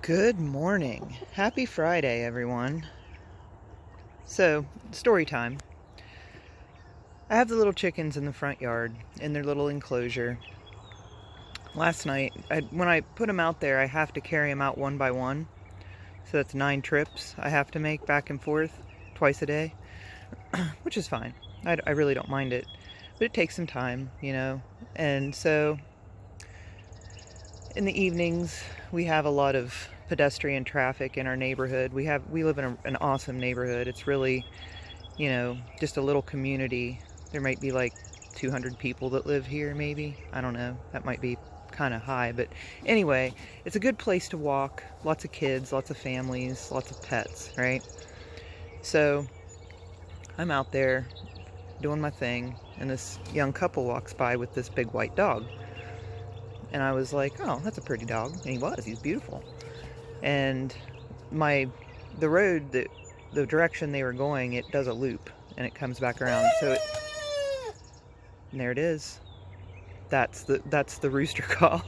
Good morning. Happy Friday, everyone. So, story time. I have the little chickens in the front yard, in their little enclosure. Last night, when I put them out there, I have to carry them out one by one. So that's 9 trips I have to make back and forth twice a day, which is fine. I really don't mind it, but it takes some time, you know. And so, in the evenings, we have a lot of pedestrian traffic in our neighborhood. We live in an awesome neighborhood. It's really, you know, just a little community. There might be like 200 people that live here, maybe. I don't know. That might be kind of high, but anyway, it's a good place to walk. Lots of kids, lots of families, lots of pets, right? So I'm out there doing my thing, and this young couple walks by with this big white dog. And I was like, oh, that's a pretty dog. And he was beautiful. And the road, the direction they were going, it does a loop and it comes back around. So and there it is. That's the rooster call.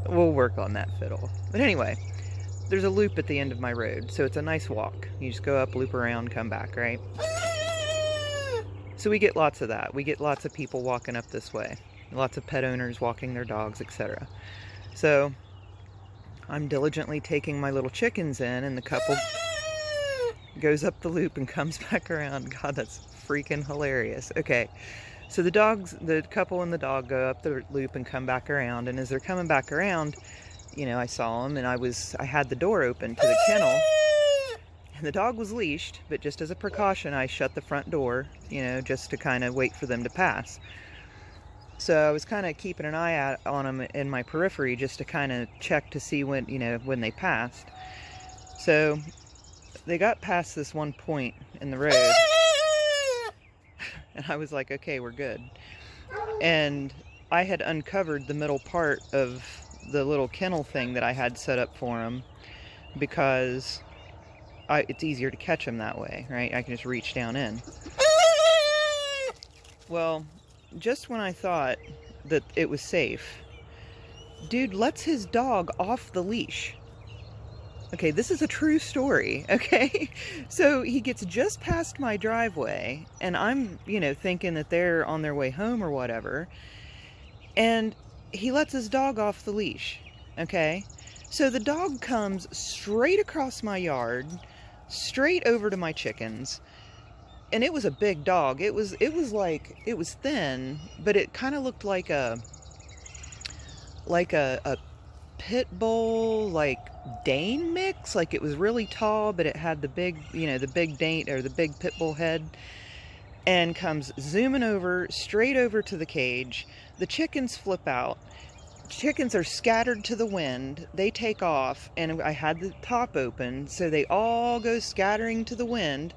We'll work on that, Fiddle. But anyway, there's a loop at the end of my road, so it's a nice walk. You just go up, loop around, come back, right? So we get lots of that. We get lots of people walking up this way. Lots of pet owners walking their dogs, etc. So I'm diligently taking my little chickens in, and the couple goes up the loop and comes back around. God, that's freaking hilarious. Okay, so the couple and the dog go up the loop and come back around, and as they're coming back around, you know, I saw them, and I had the door open to the kennel, and the dog was leashed, but just as a precaution, I shut the front door, you know, just to kind of wait for them to pass. So I was kind of keeping an eye out on them in my periphery just to kind of check to see when, you know, when they passed. So they got past this one point in the road, and I was like, okay, we're good. And I had uncovered the middle part of the little kennel thing that I had set up for them because it's easier to catch them that way, right? I can just reach down in. Well, just when I thought that it was safe, dude lets his dog off the leash. Okay, this is a true story, okay? So he gets just past my driveway, and I'm, you know, thinking that they're on their way home or whatever, and he lets his dog off the leash, okay? So the dog comes straight across my yard, straight over to my chickens. And it was a big dog. It was thin, but it kind of looked like a pit bull, like Dane mix. Like it was really tall, but it had the big, you know, the big Dane or the big pit bull head, and comes zooming over, straight over to the cage. The chickens flip out. Chickens are scattered to the wind. They take off, and I had the top open, so they all go scattering to the wind.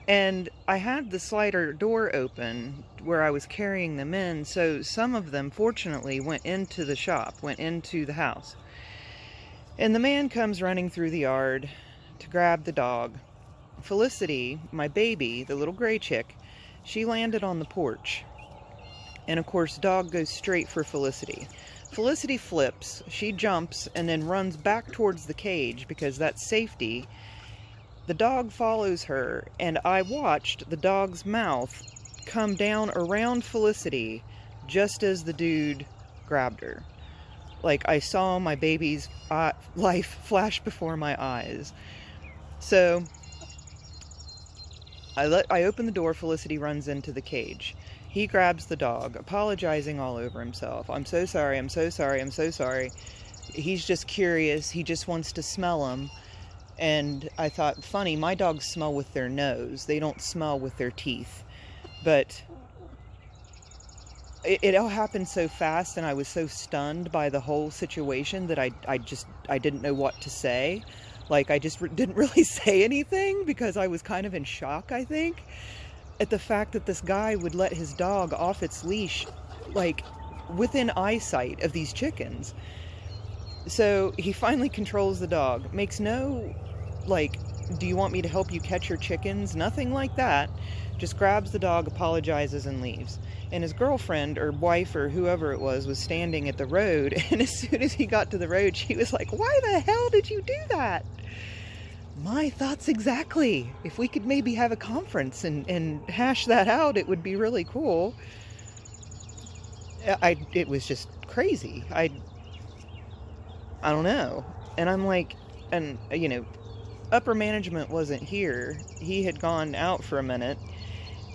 And I had the slider door open where I was carrying them in, so some of them, fortunately, went into the shop, went into the house. And the man comes running through the yard to grab the dog. Felicity, my baby, the little gray chick, she landed on the porch. And of course, dog goes straight for Felicity. Felicity flips, she jumps, and then runs back towards the cage because that's safety. The dog follows her, and I watched the dog's mouth come down around Felicity just as the dude grabbed her. Like, I saw my baby's life flash before my eyes. So, I open the door, Felicity runs into the cage. He grabs the dog, apologizing all over himself. I'm so sorry, I'm so sorry, I'm so sorry. He's just curious, he just wants to smell him. And I thought, funny, my dogs smell with their nose. They don't smell with their teeth. But it all happened so fast, and I was so stunned by the whole situation that I didn't know what to say. Like, I just didn't really say anything because I was kind of in shock, I think, at the fact that this guy would let his dog off its leash, like, within eyesight of these chickens. So he finally controls the dog, makes no, like, do you want me to help you catch your chickens? Nothing like that. Just grabs the dog, apologizes, and leaves. And his girlfriend or wife or whoever it was standing at the road, and as soon as he got to the road, she was like, "Why the hell did you do that?" My thoughts exactly. If we could maybe have a conference and hash that out, it would be really cool. It was just crazy. I don't know. And I'm like, and you know, upper management wasn't here. He had gone out for a minute.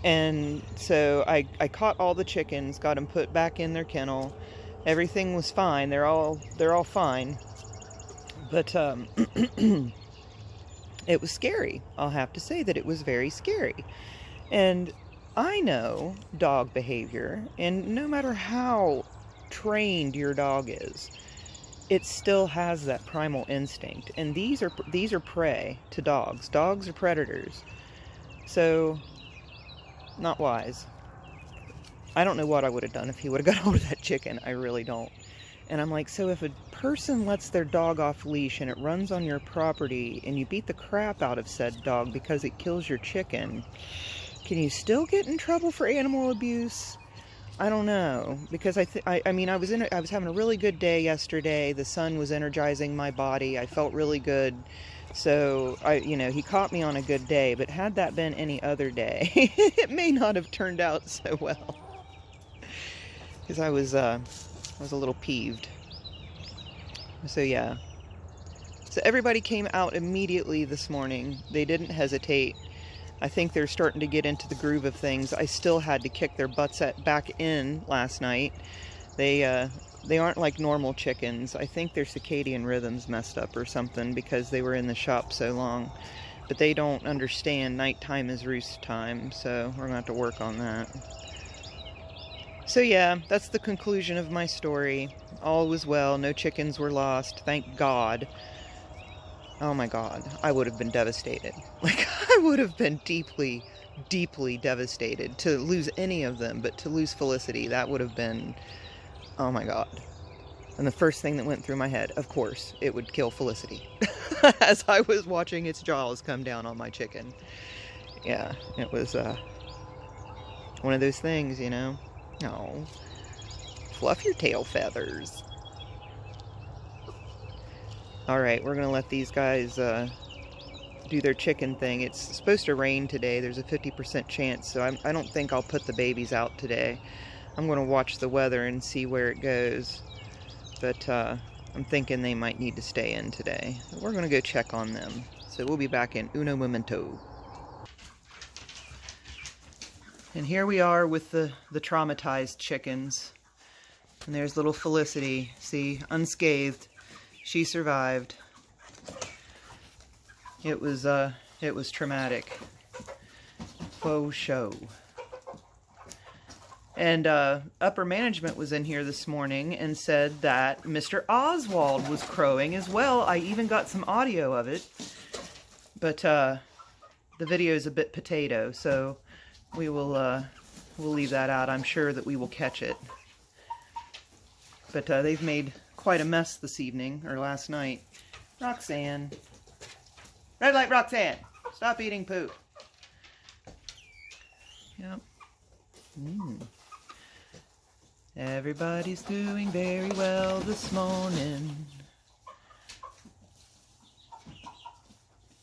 And so I caught all the chickens, got them put back in their kennel. Everything was fine. They're all fine. But it was scary. I'll have to say that it was very scary. And I know dog behavior, and no matter how trained your dog is, it still has that primal instinct. And these are prey to dogs. Dogs are predators. So, not wise. I don't know what I would have done if he would have got hold of that chicken. I really don't. And I'm like, so if a person lets their dog off leash and it runs on your property and you beat the crap out of said dog because it kills your chicken, can you still get in trouble for animal abuse? I don't know, because I mean, I was having a really good day yesterday. The sun was energizing my body. I felt really good. So he caught me on a good day, but had that been any other day, it may not have turned out so well. Because I was a little peeved. So yeah. So everybody came out immediately this morning. They didn't hesitate. I think they're starting to get into the groove of things. I still had to kick their butts back in last night. They aren't like normal chickens. I think their circadian rhythms messed up or something because they were in the shop so long. But they don't understand nighttime is roost time, so we're going to have to work on that. So yeah, that's the conclusion of my story. All was well. No chickens were lost. Thank God. Oh my God, I would have been devastated. Like, I would have been deeply, deeply devastated to lose any of them, but to lose Felicity, that would have been, oh my God. And the first thing that went through my head, of course, it would kill Felicity. As I was watching its jaws come down on my chicken. Yeah, it was one of those things, you know. Oh, fluff your tail feathers. Alright, we're going to let these guys do their chicken thing. It's supposed to rain today. There's a 50% chance, so I don't think I'll put the babies out today. I'm going to watch the weather and see where it goes. But I'm thinking they might need to stay in today. We're going to go check on them. So we'll be back in uno momento. And here we are with the traumatized chickens. And there's little Felicity. See, unscathed. She survived. It was traumatic. Faux show. And upper management was in here this morning and said that Mr. Ozwald was crowing as well. I even got some audio of it. But the video is a bit potato, so we'll leave that out. I'm sure that we will catch it. But they've made quite a mess this evening, or last night. Roxanne. Red light, Roxanne! Stop eating poop. Yep. Everybody's doing very well this morning.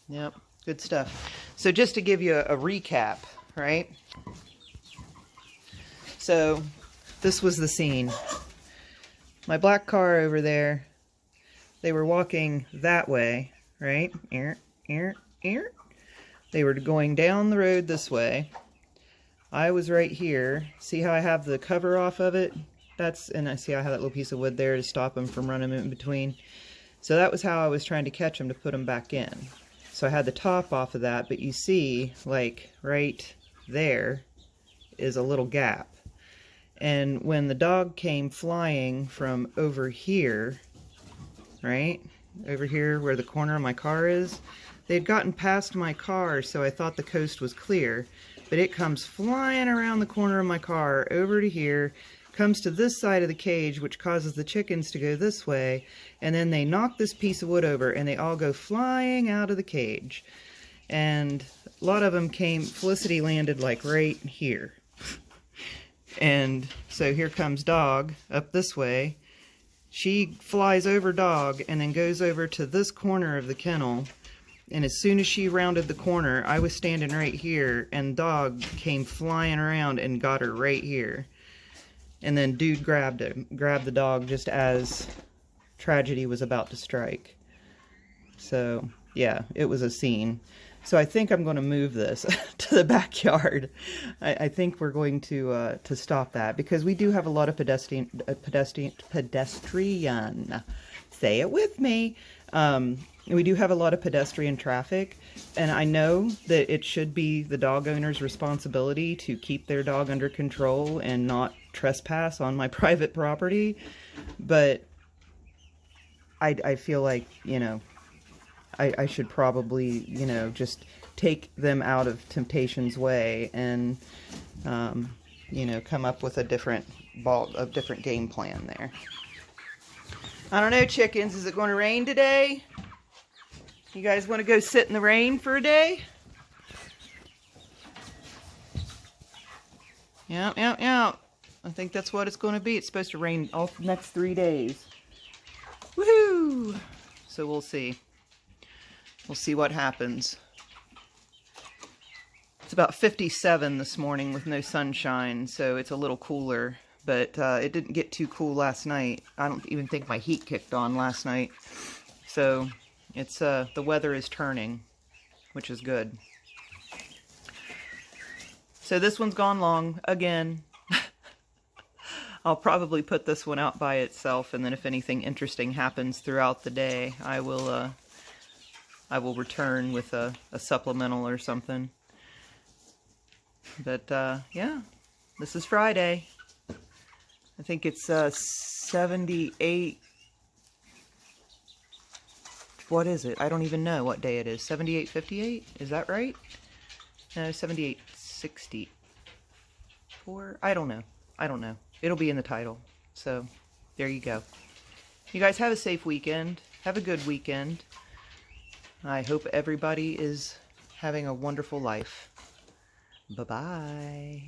Yep, good stuff. So just to give you a recap, right? So this was the scene. My black car over there, they were walking that way, right? They were going down the road this way. I was right here. See how I have the cover off of it? And I see I have that little piece of wood there to stop them from running in between. So that was how I was trying to catch them to put them back in. So I had the top off of that, but you see, like, right there is a little gap. And when the dog came flying from over here, right? Over here where the corner of my car is, they'd gotten past my car, so I thought the coast was clear. But it comes flying around the corner of my car over to here, comes to this side of the cage, which causes the chickens to go this way, and then they knock this piece of wood over, and they all go flying out of the cage. And a lot of them came, Felicity landed like right here. And so here comes Dog up this way. She flies over Dog and then goes over to this corner of the kennel. And as soon as she rounded the corner, I was standing right here, and Dog came flying around and got her right here. And then Dude grabbed the dog just as tragedy was about to strike. So, yeah, it was a scene. So I think I'm going to move this to the backyard. I think we're going to stop that, because we do have a lot of pedestrian, say it with me. We do have a lot of pedestrian traffic, and I know that it should be the dog owner's responsibility to keep their dog under control and not trespass on my private property, but I feel like, you know, I should probably, you know, just take them out of temptation's way and, you know, come up with a different game plan there. I don't know, chickens, is it going to rain today? You guys want to go sit in the rain for a day? Yeah. I think that's what it's going to be. It's supposed to rain all the next 3 days. Woohoo! So we'll see. We'll see what happens. It's about 57 this morning with no sunshine, so it's a little cooler. But it didn't get too cool last night. I don't even think my heat kicked on last night. So it's the weather is turning, which is good. So this one's gone long again. I'll probably put this one out by itself, and then if anything interesting happens throughout the day, I will return with a supplemental or something. But yeah, this is Friday. I think it's 78. What is it? I don't even know what day it is. 78:58? Is that right? No, 78:64. I don't know. It'll be in the title. So, there you go. You guys have a safe weekend. Have a good weekend. I hope everybody is having a wonderful life. Bye-bye.